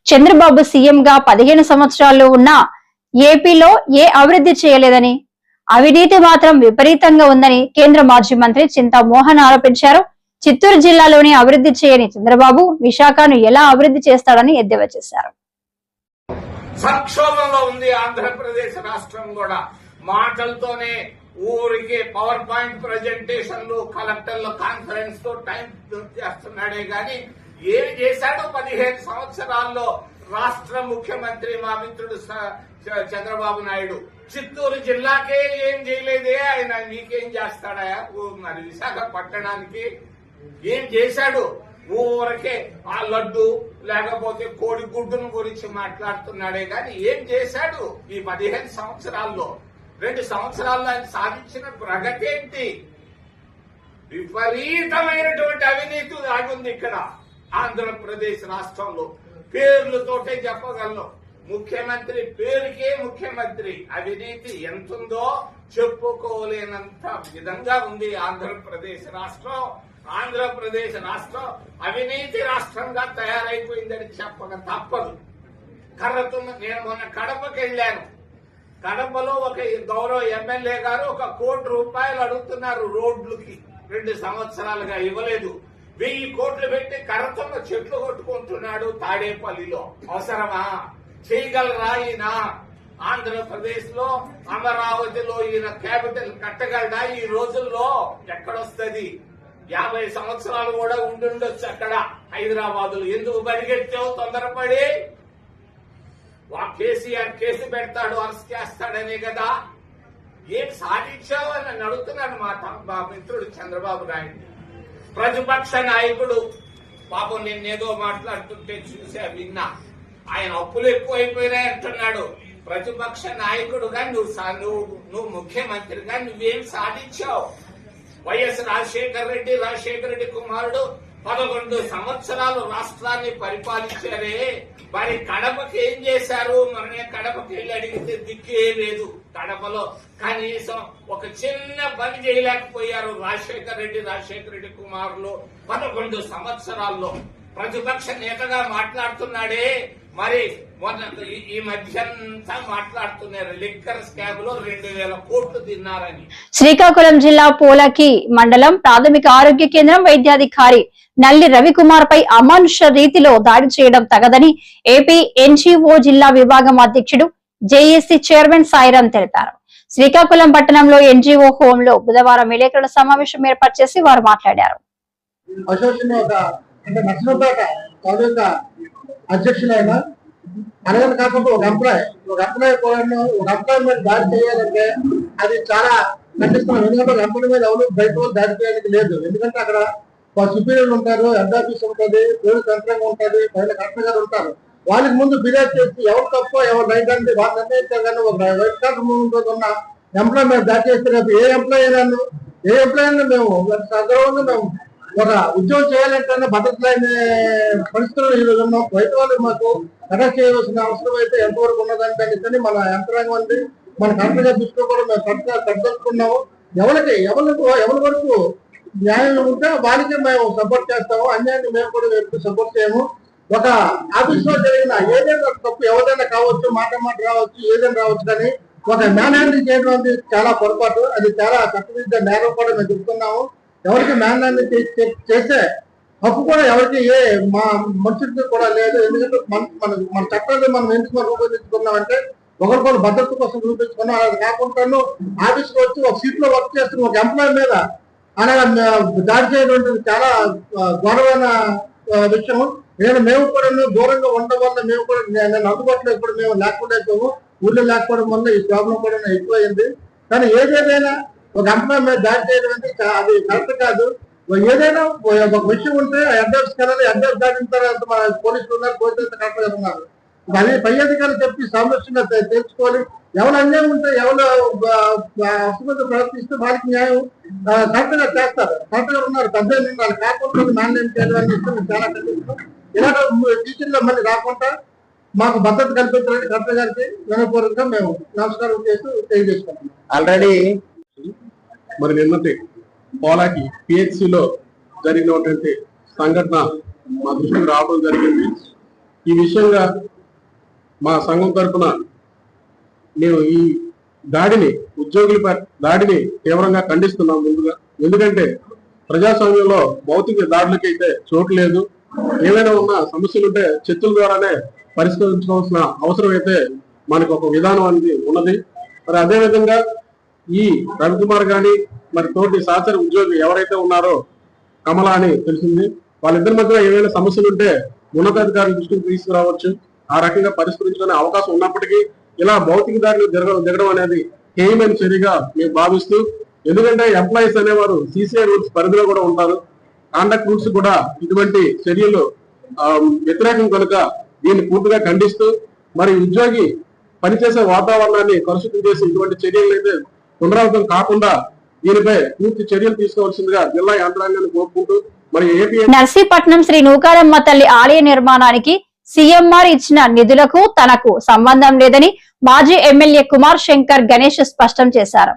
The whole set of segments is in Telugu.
చంద్రబాబు సీఎంగా 15 సంవత్సరాల్లో ఉన్న ఏపీలో ఏ అభివృద్ధి చేయలేదని, అవినీతి మాత్రం విపరీతంగా ఉందని కేంద్ర మాజీ మంత్రి చింతా మోహన్ ఆరోపించారు. చిత్తూరు జిల్లాలోని అభివృద్ధి చేయని చంద్రబాబు విశాఖను ఎలా అభివృద్ధి చేస్తాడని ఎద్దేవా చేశారు. సంక్షోభంలో ఉంది ఆంధ్రప్రదేశ్ రాష్ట్రం కూడా. మాటలతోనే ఊరికి పవర్ పాయింట్ ప్రజెంటేషన్లు, కలెక్టర్ల కాన్ఫరెన్స్ తో టైం చేస్తున్నాడే గాని ఏం చేశాడో 15 సంవత్సరాల్లో రాష్ట్ర ముఖ్యమంత్రి మా మిత్రుడు చంద్రబాబు నాయుడు. చిత్తూరు జిల్లాకే ఏం చేయలేదే ఆయన, నీకేం చేస్తాడా? మరి విశాఖపట్టణానికి ఏం చేశాడు? ఊరకే ఆ లడ్డు లేకపోతే కోడి గుడ్డును గురించి మాట్లాడుతున్నాడే గాని ఏం చేశాడు ఈ 15 సంవత్సరాల్లో? 2 సంవత్సరాల్లో ఆయన సాధించిన ప్రగతి ఏంటి? విపరీతమైనటువంటి అవినీతి ఆగుంది ఇక్కడ ఆంధ్రప్రదేశ్ రాష్ట్రంలో. పేర్లతోటే చెప్పగలను. ముఖ్యమంత్రి పేరుకే ముఖ్యమంత్రి. అవినీతి ఎంతుందో చెప్పుకోలేనంత విధంగా ఉంది ఆంధ్రప్రదేశ్ రాష్ట్రం. ఆంధ్రప్రదేశ్ రాష్ట్రం అవినీతి రాష్ట్రంగా తయారైపోయిందని చెప్పక తప్పదు. నేను మొన్న కడపకి వెళ్లాను. కడపలో ఒక గౌరవ ఎమ్మెల్యే గారు 1 కోటి రూపాయలు అడుగుతున్నారు రోడ్లకి. 2 సంవత్సరాలుగా ఇవ్వలేదు. 1000 కోట్లు పెట్టి కర్రతోన్న చెట్లు కొట్టుకుంటున్నాడు తాడేపల్లిలో. అవసరమా? చేయగలరా ఈయన? ఆంధ్రప్రదేశ్ లో అమరావతిలో ఈయన క్యాపిటల్ కట్టగలడా ఈ రోజుల్లో? ఎక్కడొస్తుంది? 50 సంవత్సరాలు కూడా ఉండుండొచ్చు అక్కడ హైదరాబాద్ లో. ఎందుకు పరిగెత్తావు తొందరపడి? కేసీఆర్ కేసు పెడతాడు, అరెస్ట్ చేస్తాడనే కదా. ఏం సాధించావు అని నన్ను అడుగుతున్నాను మా మిత్రుడు చంద్రబాబు నాయుడు. ప్రతిపక్ష నాయకుడు పాపం నేనేదో మాట్లాడుతుంటే చూసా, విన్నా. ఆయన అప్పులు ఎక్కువైపోయినాయి అంటున్నాడు. ప్రతిపక్ష నాయకుడుగా నువ్వు ముఖ్యమంత్రిగా నువ్వేం సాధించావు? వైఎస్ రాజశేఖర రెడ్డి కుమారుడు 11 సంవత్సరాలు రాష్ట్రాన్ని పరిపాలించారే. మరి కడపకి ఏం చేశారు? మనమే కడపకి వెళ్ళి అడిగితే దిక్కే లేదు. కడపలో కనీసం ఒక చిన్న పని చేయలేకపోయారు రాజశేఖర రెడ్డి కుమారులు 11 సంవత్సరాల్లో. ప్రతిపక్ష నేతగా మాట్లాడుతున్నాడే. మరి ఈ మధ్యంతా మాట్లాడుతున్నారు లిక్కర్ స్కామ్ లో 2000 కోట్లు తిన్నారని. శ్రీకాకుళం జిల్లా పోలకి మండలం ప్రాథమిక ఆరోగ్య కేంద్రం వైద్యాధికారి నల్లి రవికుమార్ పై అమానుష రీతిలో దాడి చేయడం తగదని ఏపీ ఎన్జీఓ జిల్లా విభాగం అధ్యక్షుడు జేఏసీ చైర్మన్ సాయిరాం తెలిపారు. శ్రీకాకుళం పట్టణంలో ఎన్జీఓ హోమ్ లో బుధవారం విలేకరుల సమావేశం ఏర్పాటు చేసి వారు మాట్లాడారు. అధ్యక్షులైనా అలాగే కాకుండా ఒక ఎంప్లాయ్ మీద దాడి చేయాలంటే అది చాలా ఖండిస్తున్నాం. ఎందుకంటే ఒక ఎంప్లాయ్ మీద ఎవరు బయట వాళ్ళు దాడి చేయడానికి లేదు. ఎందుకంటే అక్కడ సుపీరియర్లు ఉంటారు, హెడ్ ఆఫీస్ ఉంటుంది, పోలీస్ యంత్రంగా ఉంటుంది, పైన కలెక్టర్ గారు ఉంటారు. వాళ్ళకి ముందు ఫిర్యాదు చేసి ఎవరు తప్ప ఎవరు రైట్ అంటే వాళ్ళు నిర్ణయించారు. కానీ ఒక వైట్ కార్డు ముందు ఉన్న ఎంప్లాయ్ మీద దాడి చేస్తే ఏ ఎంప్లాయ్ అయినా మేము సగౌరవంగా మేము ఒక ఉద్యోగం చేయాలంటే భద్రత లేని పరిస్థితులు ఈరోజు ఉన్నాం. బయట వాళ్ళు మాకు అరెస్ట్ చేయవలసిన అవసరం అయితే ఎంతవరకు ఉన్నదంటే మన యంత్రాంగం ఉంది, మన కరెక్ట్గా దృష్టిలో కూడా మేము కట్టుకున్నాము. ఎవరి వరకు న్యాయం ఉంటే వాళ్ళకి మేము సపోర్ట్ చేస్తాము. అన్యాయాన్ని మేము కూడా సపోర్ట్ చేయము. ఒక ఆఫీస్ లో జరిగిన ఏదైనా తప్పు ఎవరైనా కావచ్చు, మాట రావచ్చు, ఏదైనా రావచ్చు. కానీ ఒక మ్యాన్ హ్యాండిల్ చేయడం అనేది చాలా పొరపాటు. అది చాలా చట్టవిరుద్ధ నేరం కూడా మేము చెప్తున్నాము. ఎవరికి మ్యాన్ హ్యాండిల్ చేసే హక్కు కూడా ఎవరికి ఏ మా మనుషులకి కూడా లేదు. ఎందుకంటే మన చట్టాన్ని మనం ఎందుకు రూపొందించుకున్నామంటే ఒకరికొకరు భద్రత కోసం రూపొందించుకున్నాం. అది కాకుండా ఆఫీస్ లో వచ్చి ఒక సీట్ లో వర్క్ చేస్తున్న ఒక ఎంప్లాయ్ మీద అనగా దాడి చేయడం చాలా ఘోరమైన విషయం. మేము కూడా దూరంగా ఉండడం వల్ల మేము కూడా నేను అందుబాటులో ఇప్పుడు మేము లేకుండా అయిపోయాము. ఊళ్ళో లేకపోవడం వల్ల ఈ ప్రాబ్లం కూడా ఎక్కువైంది. కానీ ఏదేదైనా ఒక ఎంప్లాయ్ మీద దాడి చేయడం అంటే అది కరెక్ట్ కాదు. ఏదైనా ఒక విషయం ఉంటే అడ్రస్ కలాలి. అడ్రస్ దాటిన తర్వాత మన పోలీసులు ఉన్నారు, పోలీసులు కరెక్ట్ గా ఉన్నారు. అది పై అధికారులు చెప్పి సమస్యగా తెలుసుకోవాలి. ఎవరు అన్యాయం ఉంటే ఎవరు అసమర్థ ప్రవర్తిస్తే వాళ్ళకి న్యాయం కరెక్ట్ గా చేస్తారు. కరెక్ట్ గా ఉన్నారు, పెద్ద వాళ్ళు కాకుండా మ్యాన్లైన్ చేయాలని చాలా ఖండిస్తున్నాం. ఇలాంటి టీచర్లు మళ్ళీ రాకుండా మాకు భద్రత కల్పించాలని కలెక్టర్ గారికి వినపూర్వకంగా మేము నమస్కారం చేస్తూ తెలియజేసుకుంటున్నాం. ఆల్రెడీ మరి నిన్నటి పోలాకి పిహెచ్సిలో జరిగినటువంటి సంఘటన మా దృష్టికి రావడం జరిగింది. ఈ విషయంగా మా సంఘం తరఫున మేము ఈ దాడిని, ఉద్యోగుల దాడిని తీవ్రంగా ఖండిస్తున్నాం. ముందుగా ఎందుకంటే ప్రజాస్వామ్యంలో భౌతిక దాడులకైతే చోటు లేదు. ఏమైనా ఉన్న సమస్యలుంటే చర్చల ద్వారానే పరిష్కరించుకోవాల్సిన అవసరం అయితే మనకు ఒక విధానం అనేది ఉన్నది. మరి అదేవిధంగా ఈ రవికుమార్ గాని మరి తోటి సహచర ఉద్యోగి ఎవరైతే ఉన్నారో కమల అని తెలిసింది, వాళ్ళిద్దరి మధ్య ఏమైనా సమస్యలుంటే ఉన్నతాధికారుల దృష్టికి తీసుకురావచ్చు. ఆ రకంగా పరిష్కరించుకునే అవకాశం ఉన్నప్పటికీ ఇలా భౌతిక దాడులు జరగడం అనేది హేయమైన చర్యగా మేము భావిస్తూ, ఎందుకంటే ఎంప్లాయీస్ అనేవారు సిసిఐ రూల్స్ పరిధిలో కూడా ఉంటారు. కాండక్ట్ రూల్స్ కూడా ఇటువంటి చర్యలు వ్యతిరేకం కనుక దీన్ని పూర్తిగా ఖండిస్తూ, మరి ఉద్యోగి పనిచేసే వాతావరణాన్ని కలుషితం చేసి ఇటువంటి చర్యలు అయితే పునరావృతం కాకుండా దీనిపై పూర్తి చర్యలు తీసుకోవాల్సిందిగా జిల్లా యంత్రాంగాన్ని కోరుకుంటూ, మరి ఏపీ నర్సీపట్నం శ్రీ నూకాలమ్మ తల్లి ఆలయ నిర్మాణానికి సీఎంఆర్ ఇచ్చిన నిధులకు తనకు సంబంధం లేదని మాజీ ఎమ్మెల్యే కుమార్ శంకర్ గణేష్ స్పష్టం చేశారు.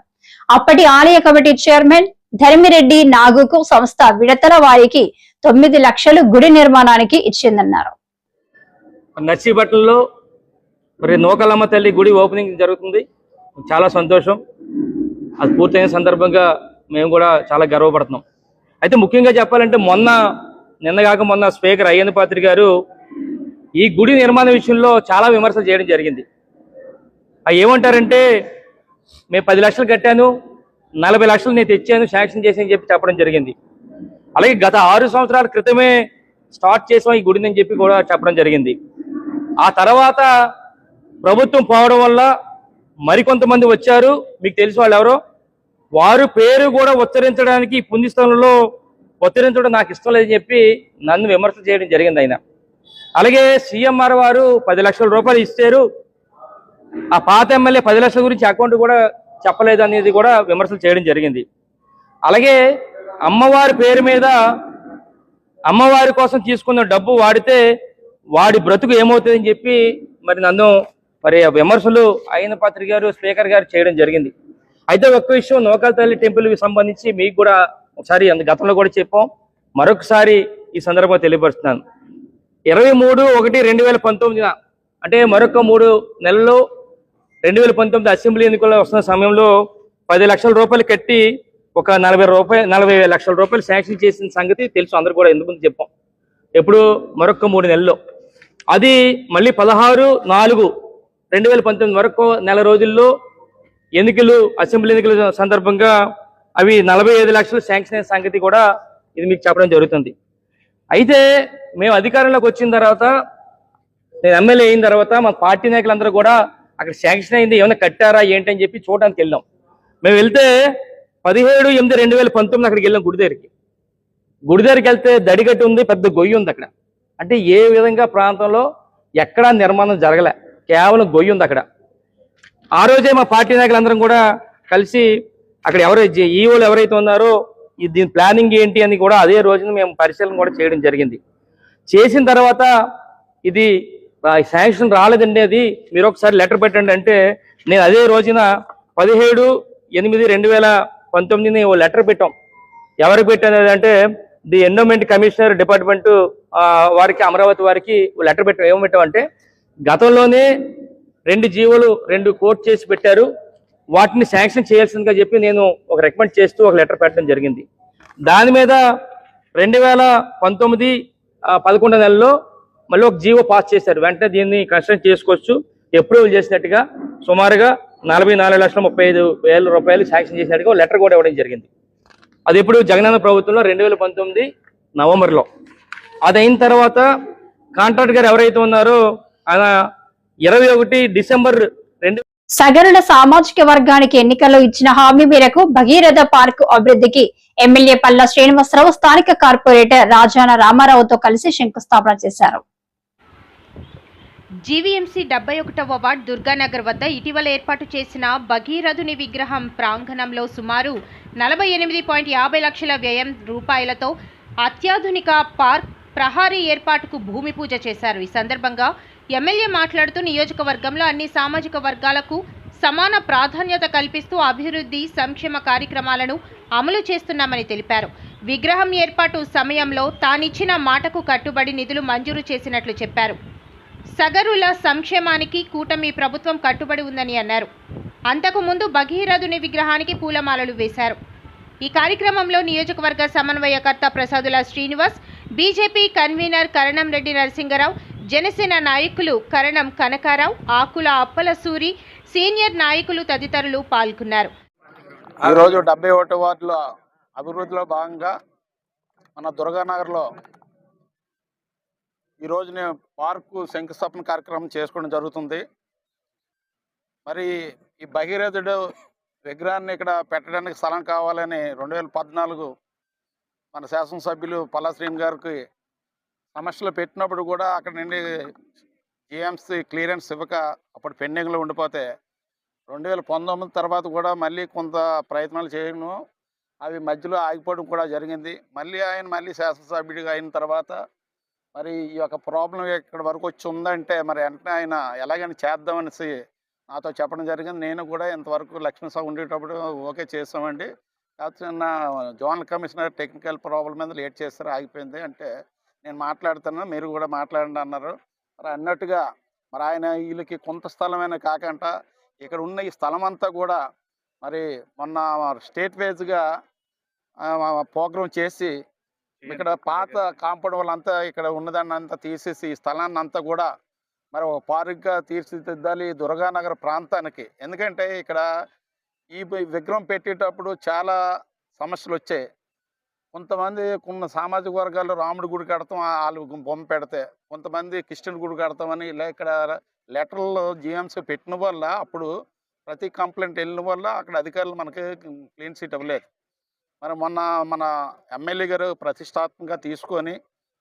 అప్పటి ఆలయ కమిటీ చైర్మన్ ధర్మిరెడ్డి నాగుకు సంస్థ విడతల వారికి 9 లక్షలు గుడి నిర్మాణానికి ఇచ్చిందన్నారు. నర్సీపట్నంలో మరి నూకాలమ్మ తల్లి గుడి ఓపెనింగ్ జరుగుతుంది. చాలా సంతోషం. అది పూర్తయిన సందర్భంగా మేము కూడా చాలా గర్వపడుతున్నాం. అయితే ముఖ్యంగా చెప్పాలంటే నిన్నగాక మొన్న స్పీకర్ అయ్యన్న పాత్రి గారు ఈ గుడి నిర్మాణ విషయంలో చాలా విమర్శలు చేయడం జరిగింది. అవి ఏమంటారంటే, మేము 10 లక్షలు కట్టాను, 40 లక్షలు నేను తెచ్చాను, శాంక్షన్ చేసి అని చెప్పి చెప్పడం జరిగింది. అలాగే గత 6 సంవత్సరాల క్రితమే స్టార్ట్ చేసాం ఈ గుడిని అని చెప్పి కూడా చెప్పడం జరిగింది. ఆ తర్వాత ప్రభుత్వం పోవడం వల్ల మరికొంతమంది వచ్చారు. మీకు తెలిసి వాళ్ళు ఎవరో, వారు పేరు కూడా ఉచ్చరించడానికి పుణ్యస్థలంలో ఉచ్చరించడం నాకు ఇష్టం లేదని చెప్పి నన్ను విమర్శ చేయడం జరిగింది ఆయన. అలాగే సీఎంఆర్ వారు 10 లక్షల రూపాయలు ఇచ్చారు, ఆ పాత ఎమ్మెల్యే 10 లక్షల గురించి అకౌంట్ కూడా చెప్పలేదు అనేది కూడా విమర్శలు చేయడం జరిగింది. అలాగే అమ్మవారి పేరు మీద అమ్మవారి కోసం తీసుకున్న డబ్బు వాడితే వాడి బ్రతుకు ఏమవుతుందని చెప్పి మరి నన్ను విమర్శలు అయ్యన్న పాత్రి గారు, స్పీకర్ గారు చేయడం జరిగింది. అయితే ఒక్క విషయం, నూకాల తల్లి టెంపుల్కి సంబంధించి మీకు కూడా ఒకసారి గతంలో కూడా చెప్పాం, మరొకసారి ఈ సందర్భంగా తెలియపరుస్తున్నాను. 23/1/2019 అంటే మరొక 3 నెలల్లో 2019 అసెంబ్లీ ఎన్నికల్లో వస్తున్న సమయంలో 10 లక్షల రూపాయలు కట్టి ఒక 40 లక్షల రూపాయలు శాంక్షన్ చేసిన సంగతి తెలుసు, అందరూ కూడా ఎందుకు చెప్పాం. ఎప్పుడు మరొక 3 నెలల్లో, అది మళ్ళీ 16/4/2019 మరొక నెల రోజుల్లో అసెంబ్లీ ఎన్నికల సందర్భంగా అవి 45 లక్షలు శాంక్షన్ అయిన సంగతి కూడా ఇది మీకు చెప్పడం జరుగుతుంది. అయితే మేము అధికారంలోకి వచ్చిన తర్వాత, నేను ఎమ్మెల్యే అయిన తర్వాత మా పార్టీ నాయకులందరూ కూడా అక్కడ శాంక్షన్ అయింది ఏమైనా కట్టారా ఏంటని చెప్పి చూడడానికి వెళ్ళాం. మేము వెళ్తే 17/8/2019 అక్కడికి వెళ్ళాం. గుడి దగ్గరికి వెళ్తే దడిగట్టి ఉంది, పెద్ద గొయ్యి ఉంది అక్కడ. అంటే ఏ విధంగా ప్రాంతంలో ఎక్కడా నిర్మాణం జరగలే, కేవలం గొయ్యి ఉంది అక్కడ. ఆ రోజే మా పార్టీ నాయకులందరం కూడా కలిసి అక్కడ ఈఓలు ఎవరైతే ఉన్నారో దీని ప్లానింగ్ ఏంటి అని కూడా అదే రోజున మేము పరిశీలన కూడా చేయడం జరిగింది. చేసిన తర్వాత ఇది శాంక్షన్ రాలేదండి, అది మీరు ఒకసారి లెటర్ పెట్టండి అంటే, నేను అదే రోజున 17/8/2019 ఓ లెటర్ పెట్టాం. ఎవరికి పెట్టాను అంటే ది ఎండోమెంట్ కమిషనర్ డిపార్ట్మెంట్ వారికి, అమరావతి వారికి లెటర్ పెట్టాం. ఏం పెట్టామంటే, గతంలోనే 2 జీవోలు 2 కోర్టు చేసి పెట్టారు, వాటిని శాంక్షన్ చేయాల్సిందిగా చెప్పి నేను ఒక రికమెండ్ చేస్తూ ఒక లెటర్ పెట్టడం జరిగింది. దాని మీద 2019 నెలలో మళ్ళీ ఒక జీవో పాస్ చేశారు. వెంటనే దీన్ని కన్స్ట్రక్ట్ చేసుకోవచ్చు, అప్రూవల్ చేసినట్టుగా సుమారుగా 44,35,000 రూపాయలు శాంక్షన్ చేసినట్టుగా లెటర్ కూడా ఇవ్వడం జరిగింది. అది ఇప్పుడు జగనన్న ప్రభుత్వంలో 2019 నవంబర్లో. అది అయిన తర్వాత కాంట్రాక్ట్ గారు ఎవరైతే ఉన్నారో ఆయన 21 డిసెంబర్ సగరుల సామాజిక వర్గానికి ఎన్నికల్లో ఇచ్చిన హామీ మేరకు భగీరథ పార్క్ అభివృద్ధికి ఎమ్మెల్యే పల్లా శ్రీనివాసరావు స్థానిక కార్పొరేటర్ రాజాన రామారావుతో కలిసి శంకుస్థాపన చేశారు. జీవీఎంసీ 71వ వార్డు దుర్గానగర్ వద్ద ఇటీవల ఏర్పాటు చేసిన భగీరథుని విగ్రహం ప్రాంగణంలో సుమారు 48.50 లక్షల వ్యయం రూపాయలతో అత్యాధునిక పార్క్ ప్రహారీ ఏర్పాటుకు భూమి పూజ చేశారు. ఈ సందర్భంగా ఎమ్మెల్యే మాట్లాడుతూ నియోజకవర్గంలో అన్ని సామాజిక వర్గాలకు సమాన ప్రాధాన్యత కల్పిస్తూ అభివృద్ధి సంక్షేమ కార్యక్రమాలను అమలు చేస్తున్నామని తెలిపారు. విగ్రహం ఏర్పాటు సమయంలో తానిచ్చిన మాటకు కట్టుబడి నిధులు మంజూరు చేసినట్లు చెప్పారు. సగరుల సంక్షేమానికి కూటమి ప్రభుత్వం కట్టుబడి ఉందని అన్నారు. అంతకుముందు భగీరథుని విగ్రహానికి పూలమాలలు వేశారు. ఈ కార్యక్రమంలో నియోజకవర్గ సమన్వయకర్త ప్రసాదుల శ్రీనివాస్, బీజేపీ కన్వీనర్ కరణం రెడ్డి నరసింగరావు, జనసేన నాయకులు కరణం కనకారావు, ఆకుల అప్పలసూరి, సీనియర్ నాయకులు తదితరులు పాల్గొన్నారు. ఈరోజు 71 వార్డుల అభివృద్ధిలో భాగంగా మన దుర్గానగర్లో ఈరోజు నేను పార్కు శంకుస్థాపన కార్యక్రమం చేసుకోవడం జరుగుతుంది. మరి ఈ భగీరథుడు విగ్రహాన్ని ఇక్కడ పెట్టడానికి స్థలం కావాలని 2014 మన శాసనసభ్యులు పల్లాశ్రీని గారికి సమస్యలు పెట్టినప్పుడు కూడా అక్కడ నుండి జిఎంసీ క్లియరెన్స్ ఇవ్వక అప్పుడు పెండింగ్లో ఉండిపోతే 2019 తర్వాత కూడా మళ్ళీ కొంత ప్రయత్నాలు చేయను, అవి మధ్యలో ఆగిపోవడం కూడా జరిగింది. మళ్ళీ శాసనసభ్యుడిగా అయిన తర్వాత మరి ఈ యొక్క ప్రాబ్లం ఇక్కడ వరకు వచ్చి ఉందంటే మరి వెంటనే ఆయన ఎలాగైనా చేద్దామనేసి నాతో చెప్పడం జరిగింది. నేను కూడా ఇంతవరకు లక్ష్మీసాగు ఉండేటప్పుడు ఓకే చేసామండి, కాకపోతే నా జోనల్ కమిషనర్ టెక్నికల్ ప్రాబ్లం మీద లేట్ చేస్తారు, ఆగిపోయింది అంటే నేను మాట్లాడుతాను, మీరు కూడా మాట్లాడండి అన్నారు. మరి అన్నట్టుగా మరి ఆయన వీళ్ళకి కొంత స్థలమైనా కాకుండా ఇక్కడ ఉన్న ఈ స్థలం అంతా కూడా మరి మొన్న స్టేట్ వైజ్గా ప్రోగ్రాం చేసి ఇక్కడ పాత కాంపౌండ్ వాళ్ళంతా ఇక్కడ ఉన్నదాన్ని అంతా తీసేసి ఈ స్థలాన్ని అంతా కూడా మరి ఒక పార్క్గా తీర్చిదిద్దాలి దుర్గానగర్ ప్రాంతానికి. ఎందుకంటే ఇక్కడ ఈ విగ్రహం పెట్టేటప్పుడు చాలా సమస్యలు వచ్చాయి. కొంతమంది కొన్ని సామాజిక వర్గాలు రాముడి గుడి కడతాం వాళ్ళు బొమ్మ పెడితే, కొంతమంది క్రిస్టియన్ గుడి కడతామని ఇలా ఇక్కడ లెటర్లో జిఎంసీ పెట్టిన వల్ల అప్పుడు ప్రతి కంప్లైంట్ వెళ్ళిన వల్ల అక్కడ అధికారులు మనకి క్లీన్ సీట్ ఇవ్వలేదు. మరి మొన్న మన ఎమ్మెల్యే గారు ప్రతిష్టాత్మకంగా తీసుకొని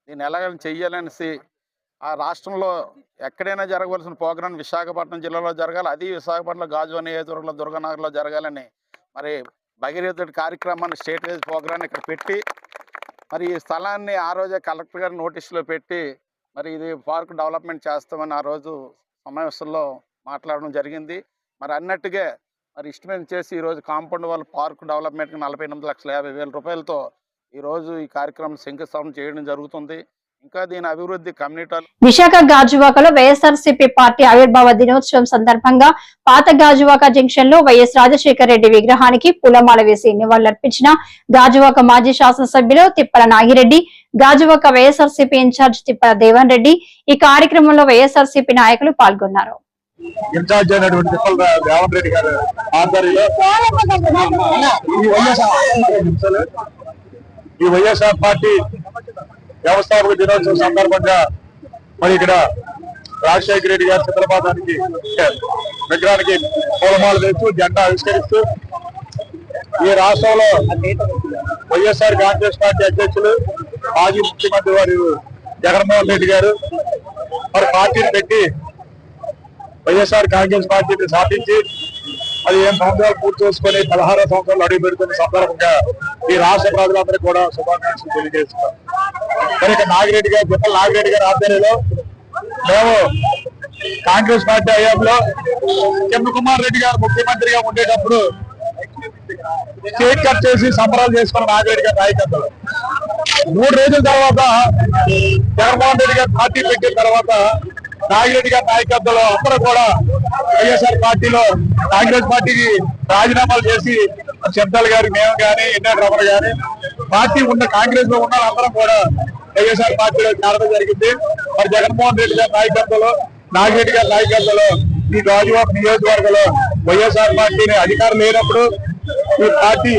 దీన్ని ఎలాగైనా చెయ్యాలనేసి ఆ రాష్ట్రంలో ఎక్కడైనా జరగవలసిన ప్రోగ్రాం విశాఖపట్నం జిల్లాలో జరగాలి, అది విశాఖపట్నంలో గాజువాక నియోజకవర్గంలో దుర్గానగర్లో జరగాలని మరి భగీరథుడి కార్యక్రమాన్ని స్టేట్ వైజ్ ప్రోగ్రాన్ని ఇక్కడ పెట్టి మరి ఈ స్థలాన్ని ఆ రోజే కలెక్టర్ గారి నోటీసులో పెట్టి మరి ఇది పార్క్ డెవలప్మెంట్ చేస్తామని ఆ రోజు సమావేశంలో మాట్లాడడం జరిగింది. మరి అన్నట్టుగా మరి ఎస్టిమేట్ చేసి ఈరోజు కాంపౌండ్ వాళ్ళ పార్క్ డెవలప్మెంట్కి 48,50,000 రూపాయలతో ఈరోజు ఈ కార్యక్రమం శంకుస్థాపన చేయడం జరుగుతుంది. ఇంకా దీని అభివృద్ధి కమ్యూనిటీ. విశాఖ గాజువాకలో వైఎస్ఆర్సీపీ పార్టీ ఆవిర్భావ దినోత్సవం సందర్భంగా పాత గాజువాక జంక్షన్ లో వైఎస్ రాజశేఖర రెడ్డి విగ్రహానికి పూలమాల వేసి నివాళులర్పించిన గాజువాక మాజీ శాసనసభ్యులు తిప్పల నాగిరెడ్డి, గాజువాక వైఎస్ఆర్సీపీ ఇన్ఛార్జ్ తిప్పల దేవన్ రెడ్డి. ఈ కార్యక్రమంలో వైఎస్ఆర్సీపీ నాయకులు పాల్గొన్నారు. ఇన్ఛార్జ్ అయినటువంటి తిప్పల దేవన్ రెడ్డి గారు ఆధ్వర్యంలో ఈ వైఎస్ఆర్ పార్టీ వ్యవస్థాపక దినోత్సవం సందర్భంగా మరి ఇక్కడ రాజశేఖర రెడ్డి గారి చిత్రపటానికి విగ్రహానికి పూలమాల వేస్తూ జెండా ఆవిష్కరిస్తూ ఈ రాష్ట్రంలో వైఎస్ఆర్ కాంగ్రెస్ పార్టీ అధ్యక్షులు మాజీ ముఖ్యమంత్రి వారు జగన్మోహన్ రెడ్డి గారు మరి పార్టీని పెట్టి వైఎస్ఆర్ కాంగ్రెస్ పార్టీని స్థాపించి 15 సంవత్సరాలు పూర్తి చేసుకుని 16వ సంవత్సరాలు అడుగు పెడుతున్న సందర్భంగా ఈ రాష్ట్ర ప్రజలందరూ కూడా శుభాకాంక్షలు తెలియజేస్తున్నారు. మరి ఇక నాగిరెడ్డి గారు తిప్పల నాగిరెడ్డి గారి ఆధ్వర్యంలో మేము కాంగ్రెస్ పార్టీ హయాంలో కిరణ్ కుమార్ రెడ్డి గారు ముఖ్యమంత్రిగా ఉండేటప్పుడు కేక్ కట్ చేసి సంబరాలు చేసుకున్న నాగిరెడ్డి గారి నాయకత్వంలో 3 రోజుల తర్వాత జగన్మోహన్ రెడ్డి గారు పార్టీ పెట్టిన తర్వాత నాగిరెడ్డి గారి నాయకత్వంలో అందరూ కూడా వైఎస్ఆర్ పార్టీలో కాంగ్రెస్ పార్టీకి రాజీనామాలు చేసి శబ్దాలు గారి మేము కానీ ఎన్ఆర్ రమణ గాని పార్టీ ఉన్న కాంగ్రెస్ లో ఉన్న అందరం కూడా వైఎస్ఆర్ పార్టీలో చేరడం జరిగింది. మరి జగన్మోహన్ రెడ్డి గారి నాయకత్వంలో నాగిరెడ్డి గారి నాయకత్వంలో ఈ గాజువాక నియోజకవర్గంలో వైఎస్ఆర్ పార్టీని అధికారం లేనప్పుడు ఈ పార్టీ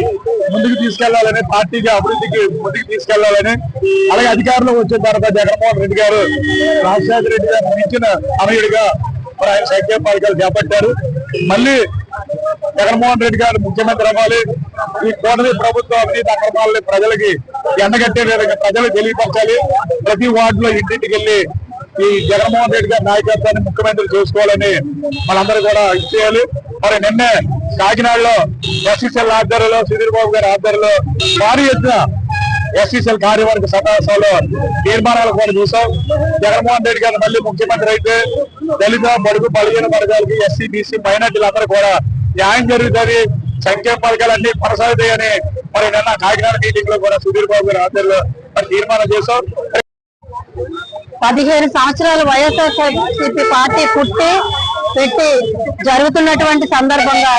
ముందుకు తీసుకెళ్లాలని, పార్టీకి అభివృద్ధికి ముందుకు తీసుకెళ్లాలని, అలాగే అధికారంలో వచ్చిన తర్వాత జగన్మోహన్ రెడ్డి గారు రాజశేఖర రెడ్డి గారు మించిన అనయుడిగా మరి ఆయన సంక్షేమ పథకాలు చేపట్టారు. మళ్ళీ జగన్మోహన్ రెడ్డి గారు ముఖ్యమంత్రి అవ్వాలి, ఈ కూటమి ప్రభుత్వం అవినీతి అక్రమాలని ప్రజలకి ఎండగట్టే విధంగా ప్రజలకు తెలియపరచాలి, ప్రతి వార్డులో ఇంటింటికి వెళ్ళి ఈ జగన్మోహన్ రెడ్డి గారి నాయకత్వాన్ని ముఖ్యమంత్రి చేసుకోవాలని మనందరూ కూడా ఇచ్చేయాలి. మరి నిన్నే కాకినాడలో ఎస్సీసీఎల్ ఆధ్వర్యంలో సుధీర్ బాబు గారి ఆధ్వర్యంలో భారీ ఎత్తున ఎస్సీసీఎల్ కార్యవర్గ సమావేశంలో తీర్మానాలు కూడా చూసాం. జగన్మోహన్ రెడ్డి గారు మళ్ళీ ముఖ్యమంత్రి అయితే దళిత బడుగు బలహీన వర్గాలకి ఎస్సీ బీసీ మైనార్టీలందరూ కూడా న్యాయం జరుగుతుంది, సంక్షేమ పథకాలన్నీ కొనసాగుతాయని మరి నిన్న కాకినాడ మీటింగ్ లో కూడా సుధీర్ బాబు గారి ఆధ్వర్యంలో మరి తీర్మానం చేశాం. 15 సంవత్సరాలు వైఎస్ఆర్సీపీ పార్టీ పెట్టి జరుగుతున్నటువంటి సందర్భంగా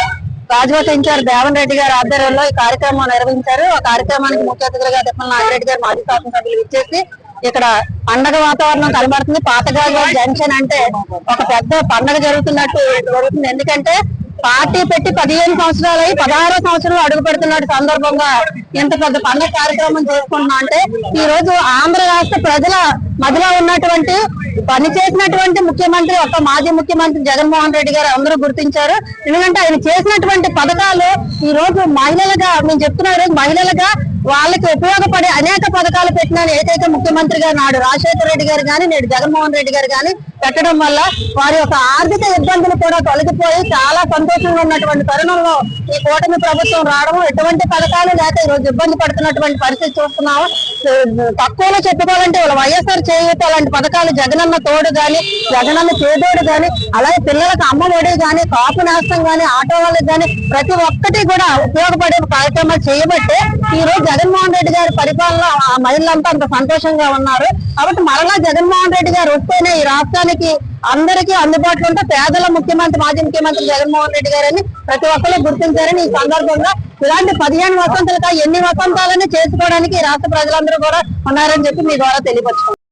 రాజవత ఇన్ఛార్జ్ దేవన్ రెడ్డి గారి ఆధ్వర్యంలో ఈ కార్యక్రమం నిర్వహించారు. ఆ కార్యక్రమానికి ముఖ్య అతిథులుగా తిప్పల నాగిరెడ్డి గారు మాజీ శాసనసభ్యులు ఇచ్చేసి ఇక్కడ పండగ వాతావరణం కనబడుతుంది. పాతగాజు జంక్షన్ అంటే ఒక పెద్ద పండగ జరుగుతుంది. ఎందుకంటే పార్టీ పెట్టి 15 సంవత్సరాలు 16వ సంవత్సరంలో అడుగు పెడుతున్న సందర్భంగా ఎంత పెద్ద పండగ కార్యక్రమం చేసుకుంటున్నా అంటే ఈ రోజు ఆంధ్ర రాష్ట్ర ప్రజల మధ్యలో ఉన్నటువంటి పనిచేసినటువంటి ముఖ్యమంత్రి ఒక మాజీ ముఖ్యమంత్రి జగన్మోహన్ రెడ్డి గారు అందరూ గుర్తించారు. ఎందుకంటే ఆయన చేసినటువంటి పథకాలు ఈ రోజు మహిళలుగా మేము చెప్తున్నా, ఈ రోజు మహిళలుగా వాళ్ళకి ఉపయోగపడే అనేక పథకాలు పెట్టిన ఏకైక ముఖ్యమంత్రిగా నాడు రాజశేఖర రెడ్డి గారు కానీ నేడు జగన్మోహన్ రెడ్డి గారు కానీ పెట్టడం వల్ల వారి యొక్క ఆర్థిక ఇబ్బందులు కూడా తొలగిపోయి చాలా సంతోషంగా ఉన్నటువంటి తరుణంలో ఈ కూటమి ప్రభుత్వం రావడం, ఎటువంటి పథకాలు లేక ఈ రోజు ఇబ్బంది పడుతున్నటువంటి పరిస్థితి చూస్తున్నాము. తక్కువలో చెప్పుకోవాలంటే వాళ్ళ వైఎస్ఆర్ చేయూత లాంటి పథకాలు, జగనన్న తోడు గాని, జగనన్న చేదోడు గాని, అలాగే పిల్లలకు అమ్మ ఒడి గాని, కాపు నేస్తం గాని, ఆటో వాళ్ళకి గాని ప్రతి ఒక్కటి కూడా ఉపయోగపడే కార్యక్రమాలు చేయబట్టే ఈ రోజు జగన్మోహన్ రెడ్డి గారి పరిపాలన ఆ మహిళలంతా అంత సంతోషంగా ఉన్నారు. కాబట్టి మరలా జగన్మోహన్ రెడ్డి గారు వస్తేనే ఈ రాష్ట్రానికి అందరికీ అందుబాటులో ఉంటే పేదల ముఖ్యమంత్రి మాజీ ముఖ్యమంత్రి జగన్మోహన్ రెడ్డి గారని ప్రతి ఒక్కరు గుర్తించారని ఈ సందర్భంగా ఇలాంటి 15 వసంతాలుగా ఎన్ని వసంతాలని చేసుకోవడానికి రాష్ట్ర ప్రజలందరూ కూడా ఉన్నారని చెప్పి మీ ద్వారా తెలియపరుచుకుంటున్నారు.